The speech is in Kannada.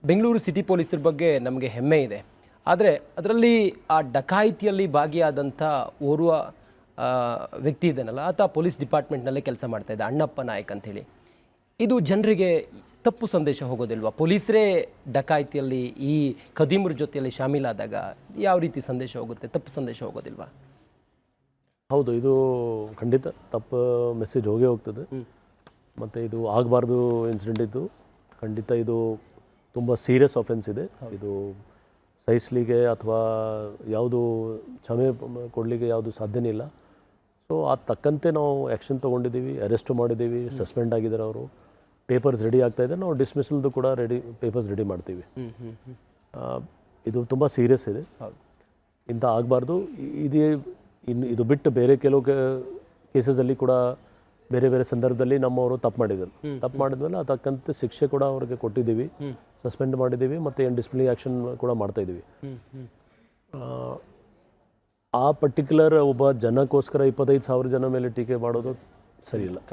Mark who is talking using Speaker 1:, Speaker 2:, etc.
Speaker 1: ಬೆಂಗಳೂರು ಸಿಟಿ ಪೊಲೀಸರ ಬಗ್ಗೆ ನಮಗೆ ಹೆಮ್ಮೆ ಇದೆ. ಆದರೆ ಅದರಲ್ಲಿ ಆ ಡಕಾಯಿತಿಯಲ್ಲಿ ಭಾಗಿಯಾದಂಥ ಓರ್ವ ವ್ಯಕ್ತಿ ಇದ್ದಾನಲ್ಲ, ಆತ ಪೊಲೀಸ್ ಡಿಪಾರ್ಟ್ಮೆಂಟ್ನಲ್ಲೇ ಕೆಲಸ ಮಾಡ್ತಾ ಇದ್ದ, ಅಣ್ಣಪ್ಪ ನಾಯಕ್ ಅಂಥೇಳಿ. ಇದು ಜನರಿಗೆ ತಪ್ಪು ಸಂದೇಶ ಹೋಗೋದಿಲ್ವಾ? ಪೊಲೀಸರೇ ಡಕಾಯಿತಿಯಲ್ಲಿ ಈ ಖದೀಮರ ಜೊತೆಯಲ್ಲಿ ಶಾಮೀಲಾದಾಗ ಯಾವ ರೀತಿ ಸಂದೇಶ ಹೋಗುತ್ತೆ? ತಪ್ಪು ಸಂದೇಶ ಹೋಗೋದಿಲ್ವಾ?
Speaker 2: ಹೌದು, ಇದು ಖಂಡಿತ ತಪ್ಪು ಮೆಸೇಜ್ ಹೋಗೇ ಹೋಗ್ತದೆ. ಮತ್ತು ಇದು ಆಗಬಾರ್ದು ಇನ್ಸಿಡೆಂಟ್ ಇದ್ದು, ಖಂಡಿತ ಇದು ತುಂಬ ಸೀರಿಯಸ್ ಆಫೆನ್ಸ್ ಇದೆ. ಇದು ಸಹಿಸಲಿಕ್ಕೆ ಅಥವಾ ಯಾವುದು ಕ್ಷಮೆ ಕೊಡಲಿಕ್ಕೆ ಯಾವುದು ಸಾಧ್ಯನೇ ಇಲ್ಲ. ಸೊ ಅದು ತಕ್ಕಂತೆ ನಾವು ಆ್ಯಕ್ಷನ್ ತೊಗೊಂಡಿದ್ದೀವಿ, ಅರೆಸ್ಟು ಮಾಡಿದ್ದೀವಿ, ಸಸ್ಪೆಂಡ್ ಆಗಿದ್ದಾರೆ ಅವರು. ಪೇಪರ್ಸ್ ರೆಡಿ ಆಗ್ತಾಯಿದೆ, ನಾವು ಡಿಸ್ಮಿಸಲ್ದು ಕೂಡ ಪೇಪರ್ಸ್ ರೆಡಿ ಮಾಡ್ತೀವಿ. ಇದು ತುಂಬ ಸೀರಿಯಸ್ ಇದೆ, ಇಂಥ ಆಗಬಾರ್ದು. ಇದು ಬಿಟ್ಟು ಬೇರೆ ಕೆಲವು ಕೇಸಸಲ್ಲಿ ಕೂಡ ಬೇರೆ ಬೇರೆ ಸಂದರ್ಭದಲ್ಲಿ ನಮ್ಮವರು ತಪ್ಪು ಮಾಡಿದ್ಮೇಲೆ ಅದಕ್ಕಂತೆ ಶಿಕ್ಷೆ ಕೂಡ ಅವ್ರಿಗೆ ಕೊಟ್ಟಿದ್ದೀವಿ, ಸಸ್ಪೆಂಡ್ ಮಾಡಿದ್ದೀವಿ, ಮತ್ತು ಏನು ಡಿಸಿಪ್ಲಿನರಿ ಆ್ಯಕ್ಷನ್ ಕೂಡ ಮಾಡ್ತಾಯಿದ್ದೀವಿ. ಆ ಪರ್ಟಿಕ್ಯುಲರ್ ಒಬ್ಬ ಜನಕ್ಕೋಸ್ಕರ 25,000 ಜನ ಮೇಲೆ ಟೀಕೆ ಮಾಡೋದು ಸರಿಯಿಲ್ಲ.